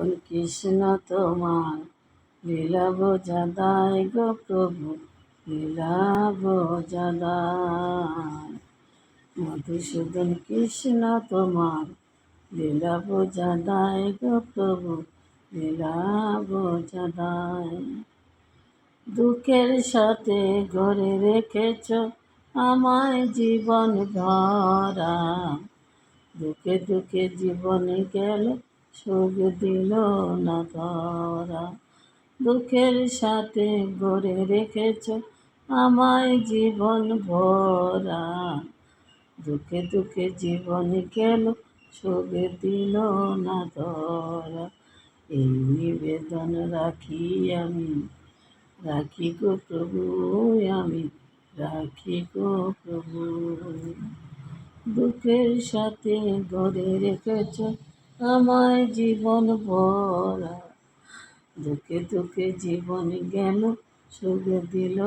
মধুসূদন কৃষ্ণ তোমার লীলা বোঝা দায় গো প্রভু, লীলা বোঝা দায়। মধুসূদন কৃষ্ণ তোমার লীলা বোঝা দায় গো প্রভু, লীলা বোঝা দায়। দুঃখের সাথে গড়ে রেখেছ আমায় জীবন ভরা, দুঃখে দুঃখে জীবনে গেল সুখ দিল না ধরা। দুঃখের সাথে গড়ে রেখেছ আমায় জীবন ভরা, দুঃখে দুঃখে জীবন গেল সুখ দিল না ধরা। এই নিবেদন রাখি আমি, রাখি গো প্রভু আমি, রাখি গো প্রভু। দুঃখের সাথে গড়ে রেখেছ আমায় জীবন ভরা, দুঃখে দুঃখে জীবন গেল সুখ দিল